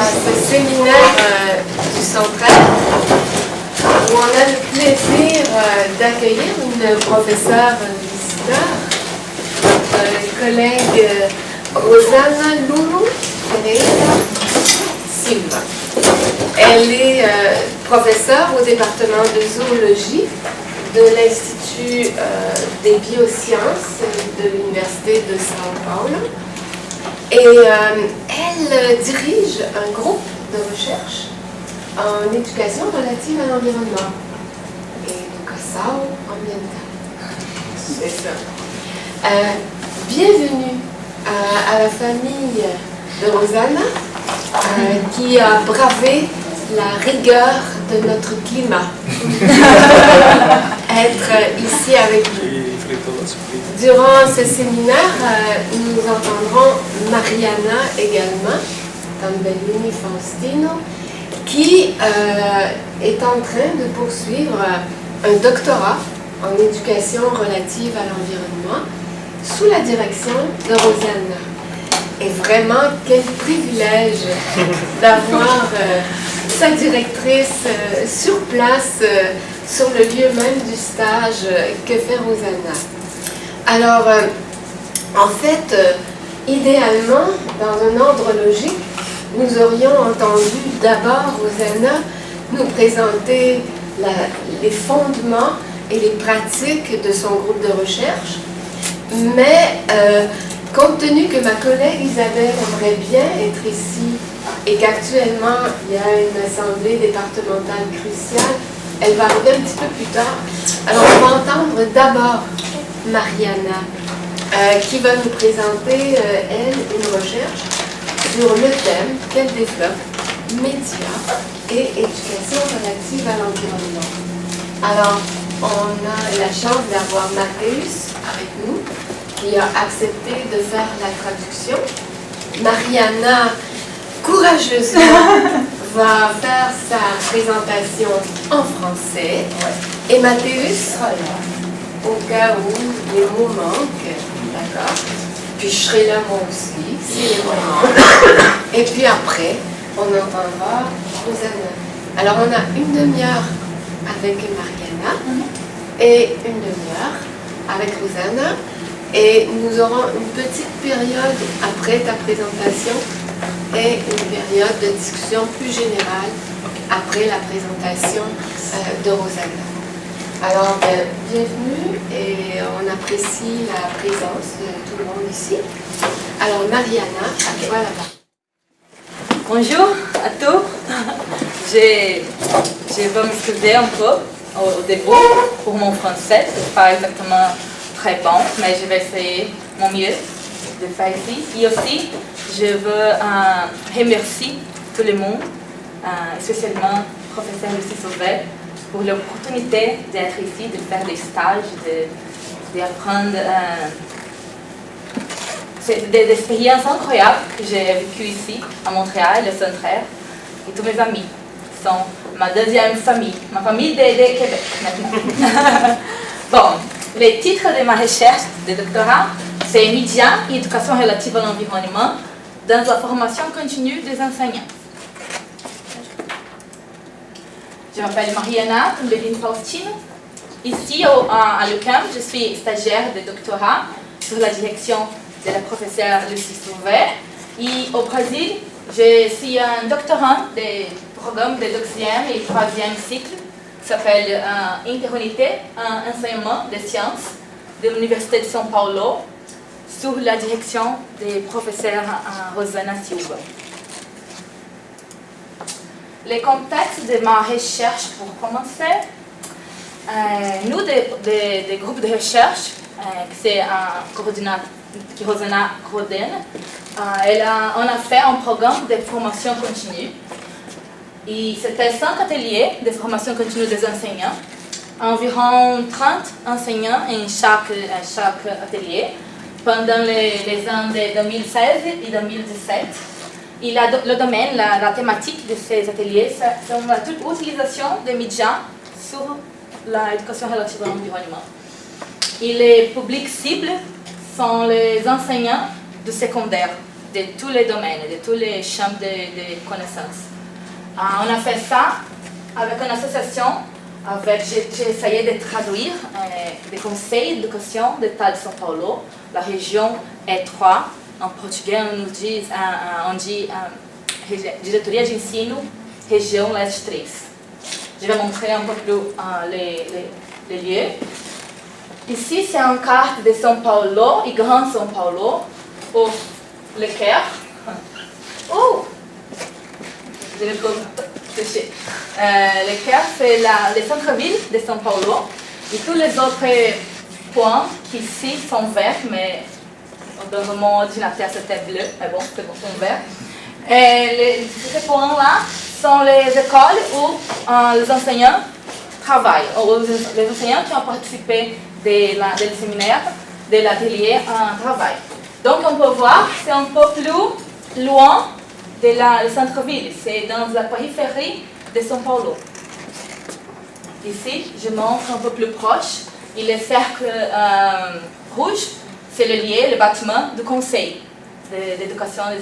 ce séminaire du Centraide où on a le plaisir d'accueillir une professeure visiteur, notre collègue Rosana Lulu Ferreira Silva. Elle est professeure au département de zoologie de l'Institut des biosciences de l'Université de São Paulo. Et elle dirige un groupe de recherche en éducation relative à l'environnement. Educação ambiental. C'est ça. Bienvenue à la famille de Rosana qui a bravé la rigueur de notre climat. Être ici avec nous. Durant ce séminaire, nous entendrons Mariana également, Tambellini Faustino, qui est en train de poursuivre un doctorat en éducation relative à l'environnement sous la direction de Rosana. Et vraiment, quel privilège d'avoir sa directrice sur place, sur le lieu même du stage que fait Rosana. Alors, en fait, idéalement, dans un ordre logique, nous aurions entendu d'abord Rosana nous présenter les fondements et les pratiques de son groupe de recherche, mais compte tenu que ma collègue Isabelle aimerait bien être ici et qu'actuellement il y a une assemblée départementale cruciale, elle va arriver un petit peu plus tard. Alors on va entendre d'abord Mariana qui va nous présenter, elle, une recherche sur le thème qu'elle développe, médias et éducation relative à l'environnement. Alors, on a la chance d'avoir Mathéus avec nous, qui a accepté de faire la traduction. Mariana, courageusement, va faire sa présentation en français. Et Mathéus sera là, au cas où les mots manquent. D'accord? Puis je serai là moi aussi, si les mots manquent. Et puis après, on entendra Rosana. Alors on a une demi-heure avec Mariana et une demi-heure avec Rosana. Et nous aurons une petite période après ta présentation et une période de discussion plus générale après la présentation de Rosana. Alors, bienvenue et on apprécie la présence de tout le monde ici. Alors, Mariana, à toi là-bas. Bonjour à tous. Je vais m'excuser un peu au début pour mon français. Ce n'est pas exactement très bon, mais je vais essayer mon mieux de faire ici. Et aussi, je veux remercier tout le monde, spécialement le professeur Lucie Sauvet, pour l'opportunité d'être ici, de faire des stages, d'apprendre des expériences incroyables que j'ai vécues ici, à Montréal, le Centraire, et tous mes amis sont ma deuxième famille, ma famille de Québec maintenant. Bon, le titre de ma recherche de doctorat, c'est Médias et éducation relative à l'environnement dans la formation continue des enseignants. Je m'appelle Mariana Tambellini Faustino. Ici à l'UQAM, je suis stagiaire de doctorat sur la direction de la professeure Lucie Sauvet. Et au Brésil, je suis un doctorant des programmes de 2e et 3e cycle qui s'appelle Interunité, un enseignement des sciences de l'Université de São Paulo sous la direction des professeurs Rosana Silva. Le contexte de ma recherche pour commencer, nous, des groupes de recherche, c'est qui Rosana coordonne, on a fait un programme de formation continue. Et c'était 5 ateliers de formation continue des enseignants, environ 30 enseignants en chaque atelier, pendant les années 2016 et 2017. Et le domaine, la thématique de ces ateliers, c'est l'utilisation des médias sur l'éducation relative à l'environnement. Et les publics cibles sont les enseignants de secondaire. de tous les domaines, de tous les champs de connaissances. On a fait ça avec une association, j'ai essayé de traduire des conseils d'éducation de l'État de São Paulo, la région E3, en portugais on dit Diretoria de Ensino, région Leste 3. Je vais montrer un peu plus les lieux. Ici, c'est une carte de São Paulo et Grand São Paulo, pour le Caire. Oh! Je vais toucher. Le Caire, c'est le centre-ville de São Paulo. Et tous les autres points qui ici sont verts, mais dans mon ordinateur c'était bleu, mais bon, c'est bon, sont verts. Et ces points-là sont les écoles où les enseignants travaillent, ou les enseignants qui ont participé du séminaire, de l'atelier en travail. Donc on peut voir, c'est un peu plus loin du centre-ville, c'est dans la périphérie de São Paulo. Ici, je montre un peu plus proche, et le cercle rouge, c'est le lieu, le bâtiment du conseil d'éducation de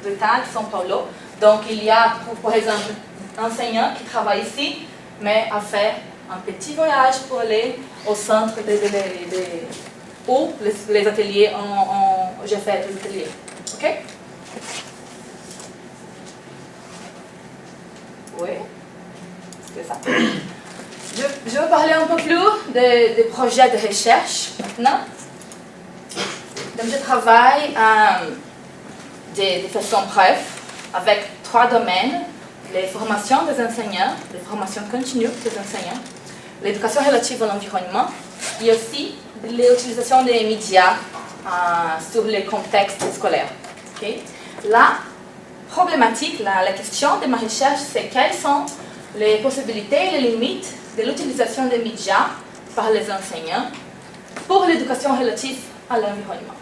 l'État de São Paulo. Donc il y a, par exemple, un enseignant qui travaille ici, mais a fait un petit voyage pour aller au centre où les ateliers j'ai fait les ateliers. Ok? Oui? C'est ça. Je vais parler un peu plus des projets de recherche maintenant. Donc je travaille de façon brève avec 3 domaines. Les formations des enseignants, les formations continues des enseignants, l'éducation relative à l'environnement et aussi l'utilisation des médias sur le contexte scolaire. Okay? La problématique, la question de ma recherche, c'est quelles sont les possibilités et les limites de l'utilisation des médias par les enseignants pour l'éducation relative à l'environnement.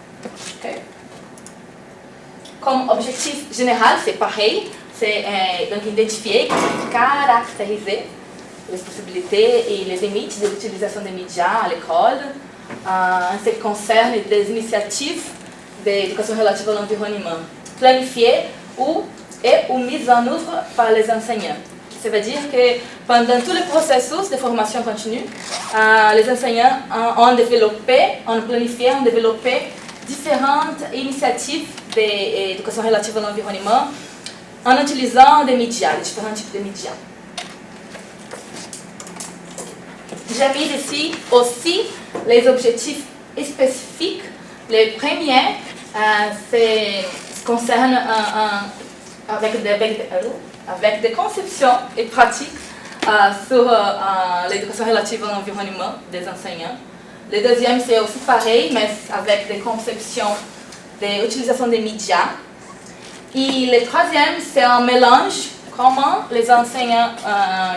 Okay? Comme objectif général, c'est pareil. C'est donc identifier, caractériser les possibilités et les limites de l'utilisation des médias à l'école. En ce qui concerne des initiatives d'éducation relative à l'environnement, planifiées ou mises en œuvre par les enseignants. Ça veut dire que pendant tout le processus de formation continue, les enseignants ont planifié, ont développé différentes initiatives d'éducation relative à l'environnement en utilisant des médias, différents types de médias. J'ai mis ici aussi les objectifs spécifiques. Les premiers concernent avec des conceptions et pratiques sur l'éducation relative à l'environnement des enseignants. Le deuxième, c'est aussi pareil, mais avec des conceptions d'utilisation des médias. Et le troisième, c'est un mélange, comment les enseignants,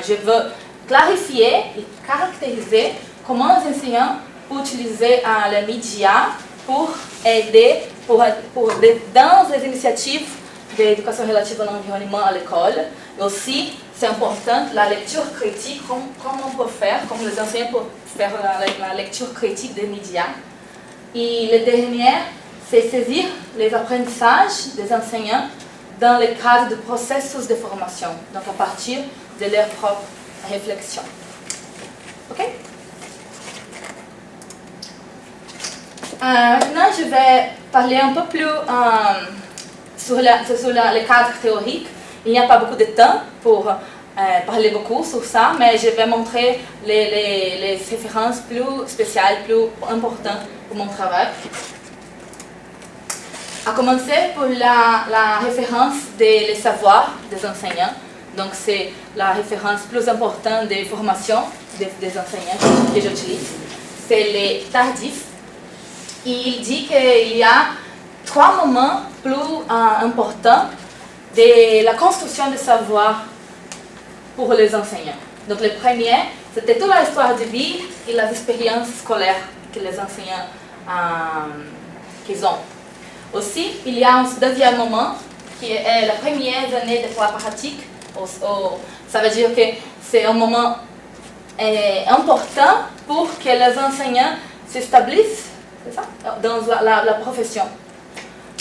je veux clarifier et caractériser comment les enseignants peuvent utiliser les médias pour aider dans les initiatives d'éducation relative à l'environnement à l'école. Aussi, c'est important, la lecture critique, comment on peut faire, comment les enseignants peuvent faire la lecture critique des médias. Et le dernier, c'est saisir les apprentissages des enseignants dans le cadre du processus de formation, donc à partir de leur propre réflexion. Ok? Maintenant, je vais parler un peu plus sur le cadre théorique. Il n'y a pas beaucoup de temps pour parler beaucoup sur ça, mais je vais montrer les références plus spéciales, plus importantes pour mon travail. À commencer pour la référence des savoirs des enseignants. Donc c'est la référence plus importante des formations des enseignants que j'utilise. C'est les tardifs. Il dit qu'il y a 3 moments plus importants de la construction des savoirs pour les enseignants. Donc le premier, c'était toute l'histoire de vie et les expériences scolaires que les enseignants qu'ils ont. Aussi, il y a un deuxième moment qui est la première année de la pratique. Ça veut dire que c'est un moment important pour que les enseignants s'établissent dans la profession.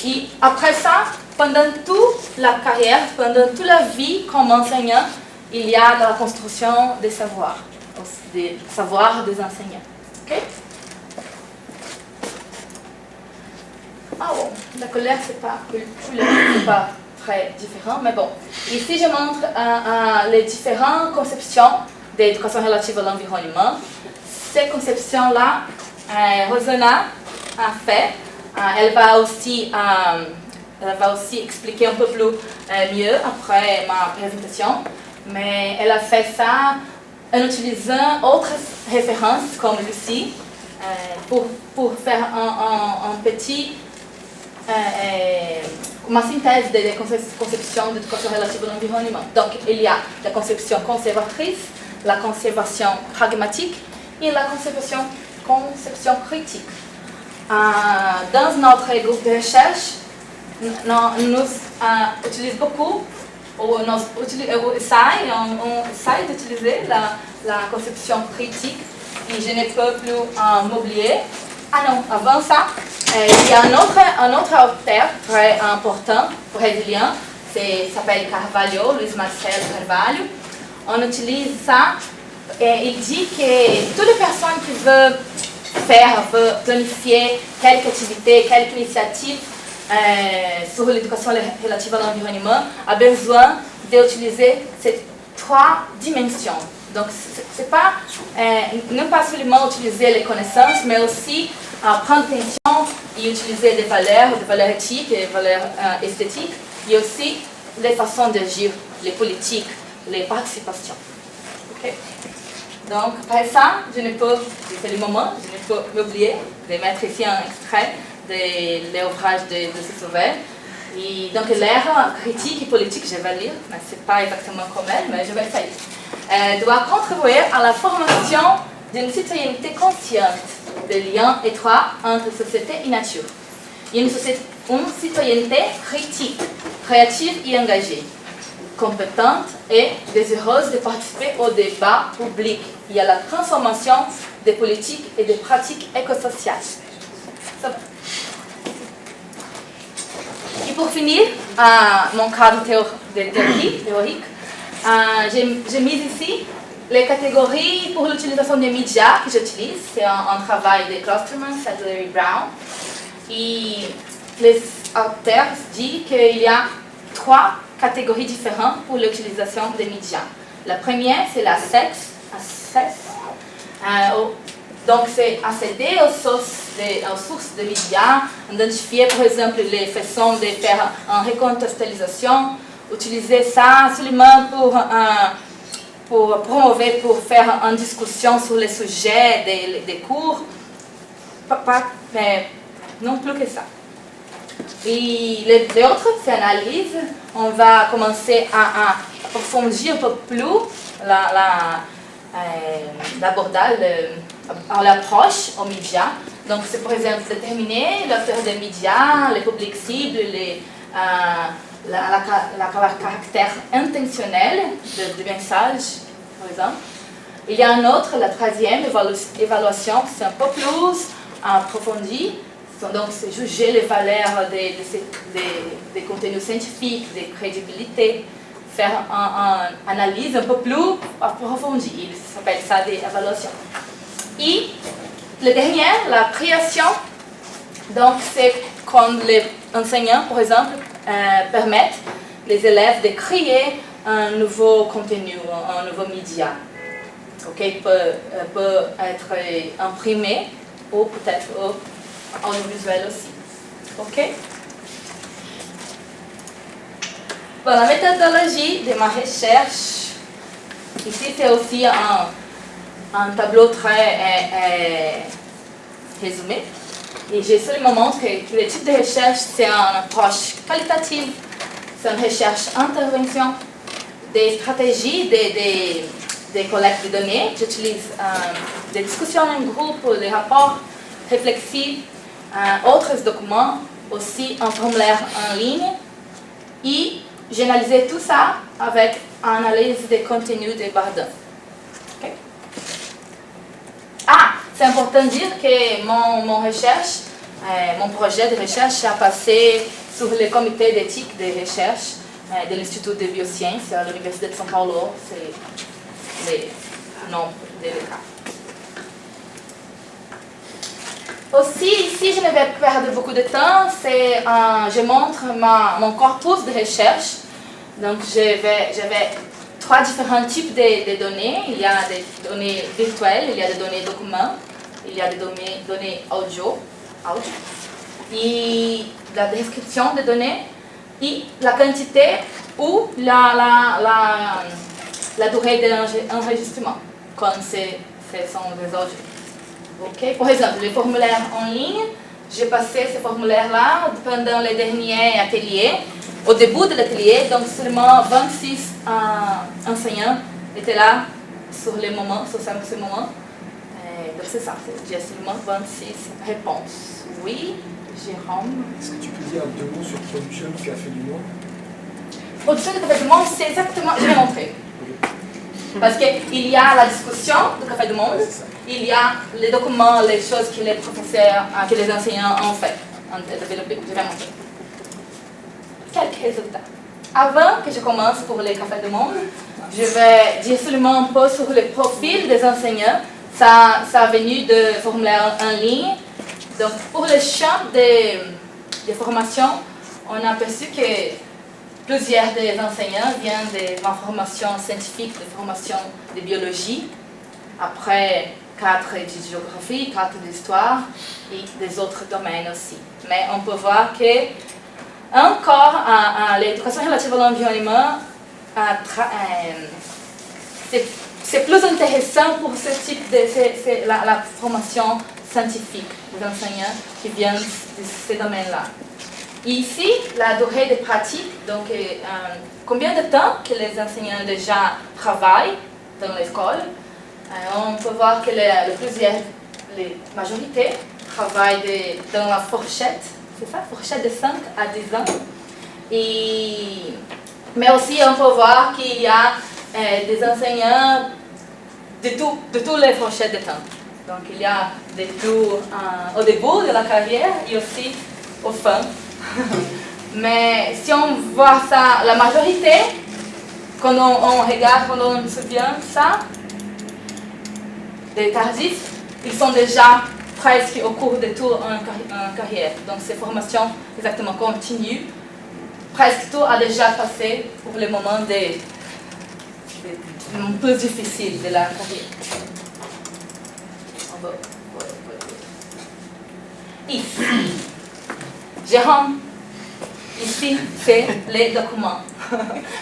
Et après ça, pendant toute la carrière, pendant toute la vie comme enseignant, il y a la construction des savoirs des enseignants. Okay? Ah bon, la colère, c'est pas très différent, mais bon. Ici, je montre les différentes conceptions d'éducation relative à l'environnement. Ces conceptions-là, Rosana a fait. Elle va aussi expliquer un peu plus mieux après ma présentation. Mais elle a fait ça en utilisant d'autres références comme Lucie pour faire un petit uma synthèse des conceptions d'éducation relative à l'environnement. Donc, il y a la conception conservatrice, la conservation pragmatique et la conception critique. Dans notre groupe de recherche, nous utilisons beaucoup, on essaie d'utiliser la conception critique et je ne peux plus m'oublier. Ah non, avant ça, il y a un autre auteur très important, brésilien, s'appelle Carvalho, Luiz Marcelo Carvalho. On utilise ça et il dit que toutes les personnes qui veulent planifier quelque activité, quelque initiative sur l'éducation relative à l'environnement a besoin d'utiliser ces 3 dimensions. Donc, c'est pas, non pas seulement utiliser les connaissances, mais aussi prendre attention et utiliser des valeurs éthiques et des valeurs esthétiques, et aussi les façons d'agir, les politiques, les participations. Okay? Donc, après ça, c'est le moment, je ne peux m'oublier de mettre ici un extrait de l'ouvrage de Sauvel. Et donc, l'ère critique et politique, je vais lire, mais ce n'est pas exactement comme elle, mais je vais essayer. Doit contribuer à la formation d'une citoyenneté consciente des liens étroits entre société et nature. Une citoyenneté critique, créative et engagée, compétente et désireuse de participer au débat public et à la transformation des politiques et des pratiques écosociales. Ça va. Et pour finir, mon cadre théorique, j'ai mis ici les catégories pour l'utilisation des médias que j'utilise. C'est un travail de Klosterman, Sadler et Brown. Et les auteurs disent qu'il y a 3 catégories différentes pour l'utilisation des médias. La première, c'est la sexe. Donc, c'est accéder aux sources de médias, identifier par exemple les façons de faire une recontextualisation, utiliser ça seulement pour promouvoir, pour faire une discussion sur les sujets des cours, mais non plus que ça. Et les autres, c'est analyse. On va commencer à approfondir un peu plus l'abordage, l'approche aux médias. Donc, c'est par exemple déterminer l'acteur des médias, les publics cibles, le caractère intentionnel du message, par exemple. Il y a un autre, la 3e évaluation, c'est un peu plus approfondie. Donc, c'est juger les valeurs des contenus scientifiques, des crédibilités, faire une analyse un peu plus approfondie. Il s'appelle ça des évaluations. Et le dernier, la création. Donc, c'est quand les enseignants, par exemple, permettent les élèves de créer un nouveau contenu, un nouveau média. Okay, peut être imprimé ou peut-être audiovisuel aussi. Ok? Bon, la méthodologie de ma recherche, ici c'est aussi un tableau très résumé. Et j'ai seulement montré que le type de recherche, c'est une approche qualitative, c'est une recherche intervention, des stratégies de collecte de données. J'utilise des discussions en groupe, des rapports réflexifs, autres documents, aussi un formulaire en ligne. Et j'analysais tout ça avec une analyse des contenus de Bardin. Okay. C'est important de dire que mon recherche mon projet de recherche a passé sur le comité d'éthique de recherche de l'Institut de biosciences à l'Université de São Paulo. C'est le nom de l'État. Aussi, ici, je ne vais pas perdre beaucoup de temps. Je montre mon corpus de recherche. Donc, j'avais 3 différents types de données. Il y a des données virtuelles, il y a des données documents, il y a des données audio, et la description des données, et la quantité ou la durée d'enregistrement, quand ce sont des audios. Okay. Par exemple, les formulaires en ligne, j'ai passé ces formulaires-là pendant les derniers ateliers. Au début de l'atelier, donc seulement 26 enseignants étaient là sur ce moment. Donc c'est ça, j'ai seulement 26 réponses. Oui, Jérôme. Est-ce que tu peux dire 2 mots sur Production du Café du Monde? Production du Café du Monde, c'est exactement, je vais montrer. Parce qu'il y a la discussion du Café du Monde, il y a les documents, les choses que les professeurs, que les enseignants ont fait, développé. Je vais montrer. Quelques résultats. Avant que je commence pour les Cafés du Monde, je vais dire seulement un peu sur le profil des enseignants. Ça a venu de formulaires en ligne. Donc, pour le champ de formation, on a aperçu que plusieurs des enseignants viennent de formations scientifiques, de formations de biologie, après 4 de géographie, 4 d'histoire et des autres domaines aussi. Mais on peut voir que encore, l'éducation relative à l'environnement, c'est plus intéressant pour ce type de la formation scientifique des enseignants qui viennent de ces domaines-là. Ici, la durée de pratique, donc combien de temps que les enseignants déjà travaillent dans l'école. On peut voir que la majorité travaillent dans la fourchette. C'est ça, fourchette de 5 à 10 ans. Mais aussi, on peut voir qu'il y a des enseignants de toutes les fourchettes de temps. Donc, il y a des tours au début de la carrière et aussi au fin. Mais si on voit ça, la majorité, quand on regarde, quand on se souvient ça, des tardifs, ils sont déjà presque au cours de toute une carrière. Donc, ces formations exactement continues. Presque tout a déjà passé pour le moment plus difficile de la carrière. Ici, Jérôme, ici, c'est les documents.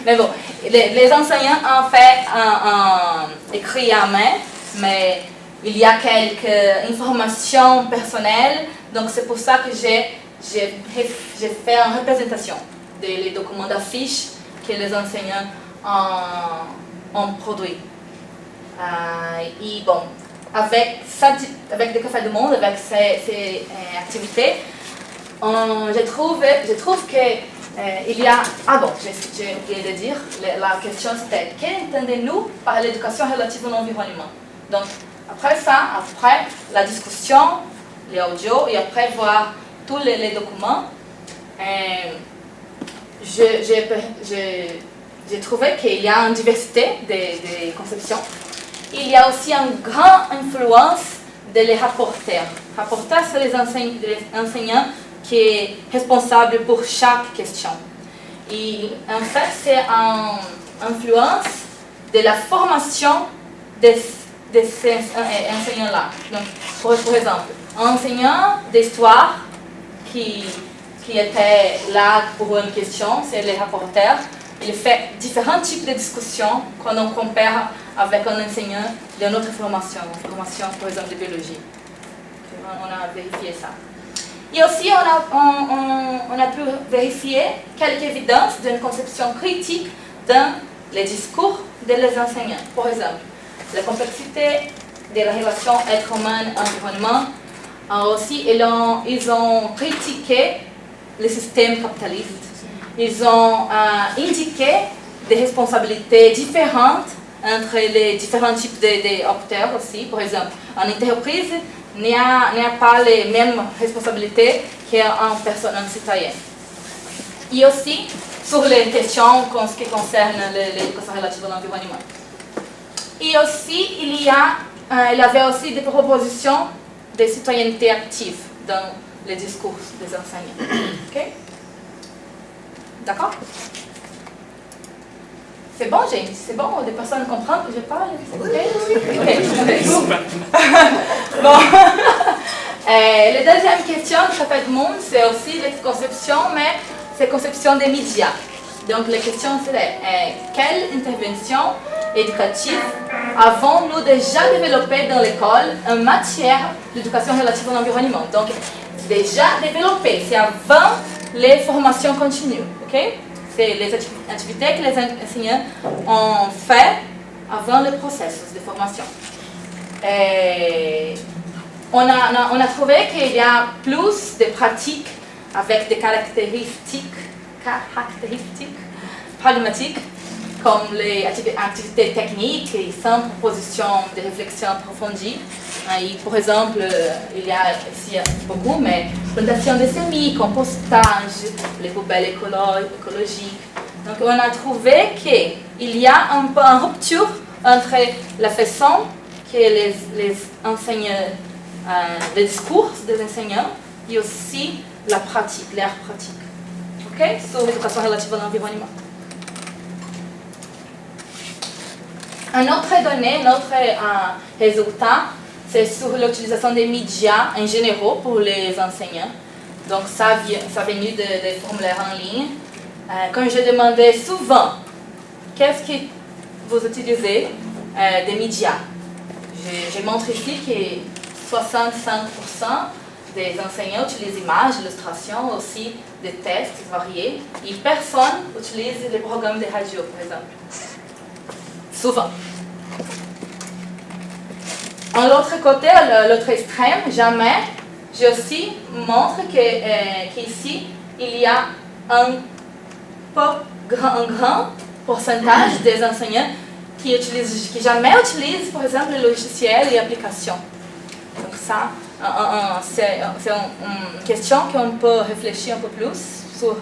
Mais bon, les enseignants ont fait écrit à main, mais il y a quelques informations personnelles, donc c'est pour ça que j'ai fait une représentation des documents d'affiches que les enseignants ont produits. Et bon, avec le Café du Monde, avec ces activités, je trouve que il y a... Ah bon, j'ai oublié de dire, la question c'était qu'entendez-nous par l'éducation relative à l'environnement? Donc, après ça, après la discussion, les audios, et après voir tous les documents, j'ai trouvé qu'il y a une diversité de conceptions. Il y a aussi une grande influence des rapporteurs. Rapporteurs, c'est les enseignants qui sont responsables pour chaque question. Et en fait, c'est une influence de la formation de ces enseignants-là. Donc, pour exemple, un enseignant d'histoire qui était là pour une question, c'est le rapporteur. Il fait différents types de discussions quand on compare avec un enseignant d'une autre formation, par exemple de biologie. On a vérifié ça. Et aussi, on a pu vérifier quelques évidences d'une conception critique dans les discours des enseignants. Par exemple, la complexité de la relation être humain-environnement. Aussi, ils ont critiqué le système capitaliste. Ils ont indiqué des responsabilités différentes entre les différents types d'acteurs aussi. Par exemple, en entreprise, n'a pas les mêmes responsabilités qu'une personne citoyenne. Et aussi sur les questions en ce qui concerne l'éducation relative à l'environnement. Et aussi, il y avait aussi des propositions de citoyenneté active dans les discours des enseignants. Okay? D'accord? C'est bon, James? C'est bon? Des personnes comprennent que je parle? Okay? Bon. La deuxième question que ça fait de monde, c'est aussi les conceptions, mais c'est conception des médias. Donc la question c'est quelle intervention éducative avons-nous déjà développée dans l'école en matière d'éducation relative à l'environnement? Donc déjà développée, c'est avant les formations continues, ok? C'est les activités que les enseignants ont fait avant le processus de formation. On a trouvé qu'il y a plus de pratiques avec des caractéristiques pragmatiques, comme les activités techniques et sans proposition de réflexion approfondie. Et par exemple, il y a ici beaucoup, mais plantation de semis, compostage, les poubelles écologiques. Donc on a trouvé qu'il y a un peu une rupture entre la façon que les enseignants, le discours des enseignants et aussi la pratique, l'air pratique. Okay? Sur l'éducation relative à l'environnement. Un autre donnée, un autre résultat, c'est sur l'utilisation des médias en général pour les enseignants. Donc ça vient des formulaires en ligne. Quand je demandais souvent, qu'est-ce que vous utilisez des médias? Je montre ici que 65% des enseignants utilisent images, illustrations, aussi des tests variés. Et personne n'utilise les programmes de radio, par exemple. Souvent. En l'autre côté, l'autre extrême, jamais, je aussi montre qu'ici, il y a un grand pourcentage des enseignants qui jamais utilisent, par exemple, les logiciels et applications. Donc ça, c'est une question qu'on peut réfléchir un peu plus sur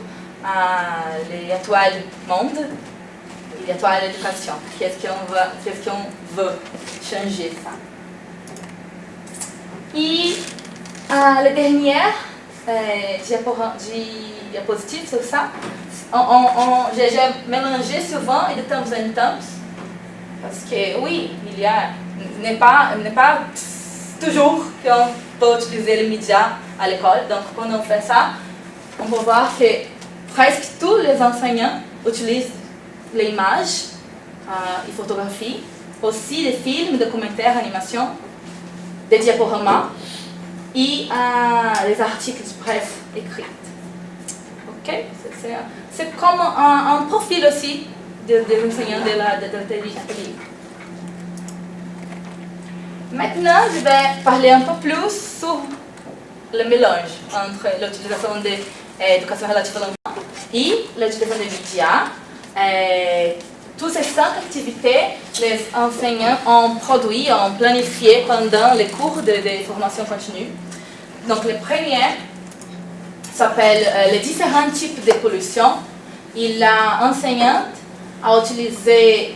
les actuels mondes et l'actuelle éducation. Qu'est-ce qu'on veut changer ça? Et la dernière diapositive sur ça, j'ai mélangé souvent et de temps en temps, parce que oui, n'est pas toujours qu'on peut utiliser les médias à l'école. Donc quand on fait ça, on peut voir que presque tous les enseignants utilisent les images et photographies, aussi des films, documentaires, animations, des diaporamas et les articles de presse écrits. Ok? C'est comme un profil aussi des enseignants de l'atelier. Maintenant, je vais parler un peu plus sur le mélange entre l'utilisation de l'éducation relative à l'environnement et l'utilisation des médias. Toutes ces 5 activités, les enseignants ont produit, ont planifié pendant les cours de formation continue. Donc, le premier s'appelle les différents types de pollution. Et l'enseignante a utilisé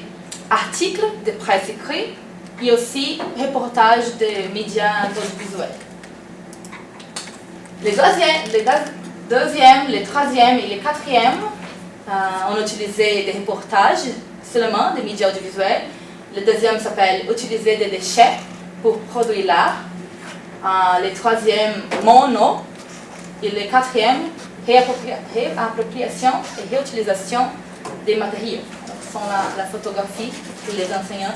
articles de presse écrits et aussi reportages de médias audiovisuels. Les deuxième, les troisième et les quatrième ont utilisé des reportages seulement des médias audiovisuels. Le deuxième s'appelle utiliser des déchets pour produire l'art. Le troisième, mono. Et le quatrième, réappropriation et réutilisation des matériaux. Donc, ce sont la photographie que les enseignants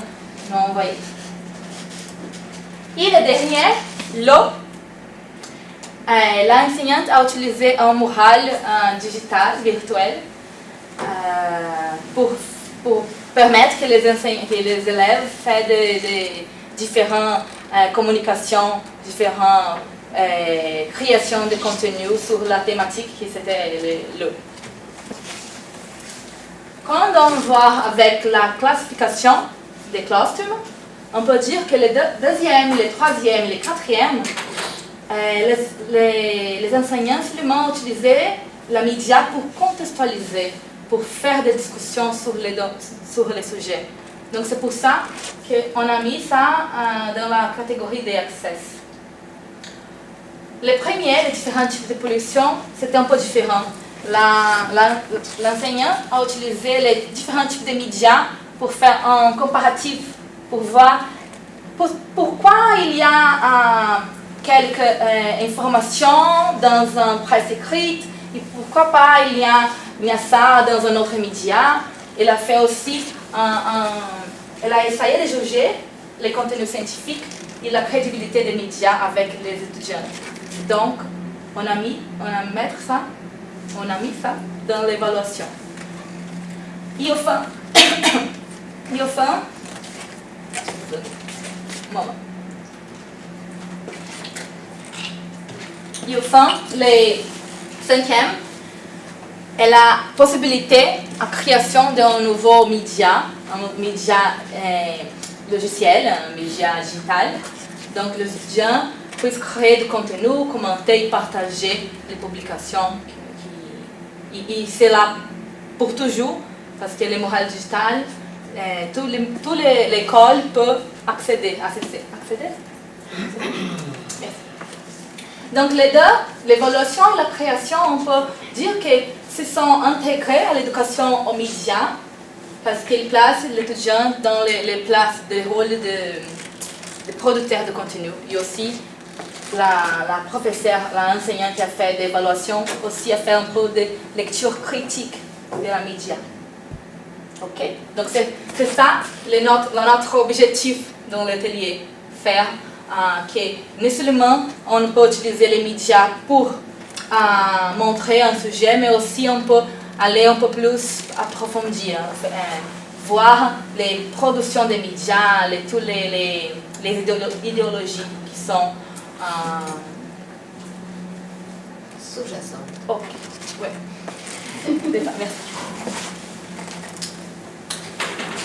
m'ont envoyée. Et le dernier, l'eau. L'enseignante a utilisé un mural digital, virtuel, pour permettre que les élèves fassent des différentes communications, différentes créations de contenu sur la thématique qui c'était l'eau. Quand on voit avec la classification des clusters, on peut dire que les deuxième, les troisième, les quatrième, les enseignants seulement utilisaient la média pour contextualiser, pour faire des discussions sur les sujets. Donc c'est pour ça qu'on a mis ça dans la catégorie des access. Les premiers, les différents types de pollution, c'était un peu différent. L'enseignant a utilisé les différents types de médias pour faire un comparatif, pour voir pourquoi il y a quelques informations dans un presse écrite et pourquoi pas il y a ça dans un autre média. Il a fait aussi elle a essayé de juger les contenus scientifiques et la crédibilité des médias avec les étudiants. Donc, on a mis ça dans l'évaluation. Et enfin, les cinquièmes, elle a possibilité à création d'un nouveau média, un média logiciel, un média digital. Donc les étudiants puissent créer du contenu, commenter, partager les publications. Et c'est là pour toujours, parce que les morales digitales, toute l'école peut accéder. Donc les deux, l'évaluation et la création, on peut dire que se sont intégrés à l'éducation aux médias parce qu'ils placent l'étudiant dans les places des rôles de producteurs de contenu. Et aussi, la professeure, l'enseignante qui a fait l'évaluation, aussi a fait un peu de lecture critique de la média. Ok? Donc c'est ça notre objectif dans l'atelier, faire que non seulement on peut utiliser les médias pour montrer un sujet, mais aussi on peut aller un peu plus approfondir, voir les productions des médias, toutes les idéologies qui sont sous-jacentes. Ok, ouais. Merci.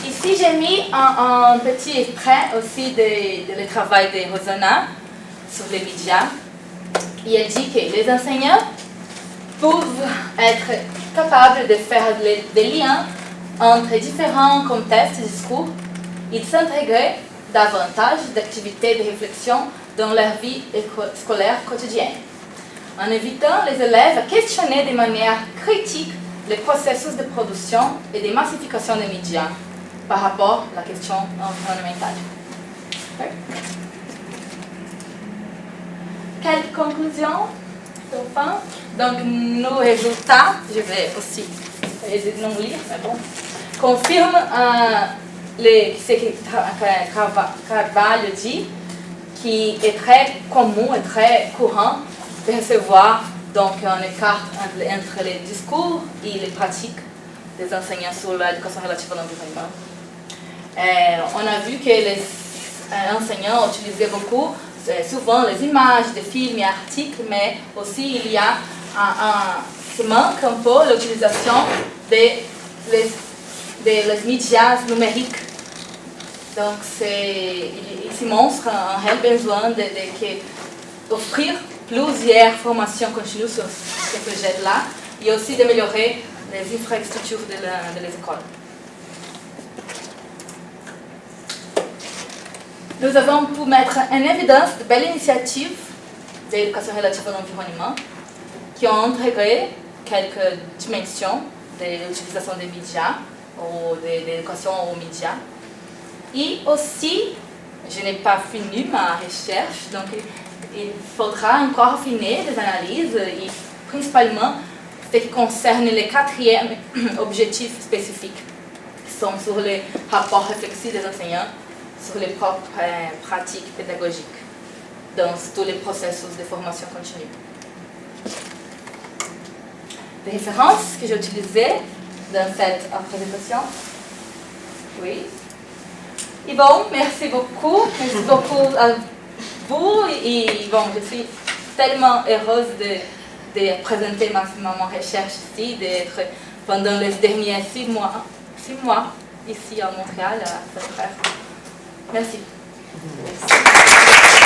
Ici, j'ai mis un petit extrait aussi de travail de Rosanna sur les médias. Et elle dit que les enseignants peuvent être capables de faire des liens entre différents contextes de discours et de s'intégrer davantage d'activités de réflexion dans leur vie scolaire quotidienne, en invitant les élèves à questionner de manière critique les processus de production et de massification des médias par rapport à la question environnementale. Quelques conclusions, enfin. Donc, nos résultats, je vais aussi non lire, mais bon, confirment ce que Carvalho dit, qui est très commun et très courant de recevoir donc un écart entre les discours et les pratiques des enseignants sur l'éducation relative à l'environnement. On a vu que les enseignants utilisaient beaucoup, souvent les images des films et articles, mais aussi il y a ce manque un peu l'utilisation des médias numériques. Donc il se montre un réel besoin d'offrir plusieurs formations continues sur ce projet-là et aussi d'améliorer les infrastructures de les écoles. Nous avons pu mettre en évidence de belles initiatives d'éducation relative à l'environnement qui ont intégré quelques dimensions de l'utilisation des médias ou de l'éducation aux médias. Et aussi, je n'ai pas fini ma recherche, donc il faudra encore affiner les analyses et principalement ce qui concerne les quatrièmes objectifs spécifiques qui sont sur les rapports réflexifs des enseignants, sur les propres pratiques pédagogiques dans tous les processus de formation continue. Les références que j'ai utilisées dans cette présentation. Oui. Et bon, merci beaucoup à vous. Et bon, je suis tellement heureuse de présenter ma recherche ici, d'être pendant les derniers 6 mois ici à Montréal à Saint-Frère. Merci. Merci.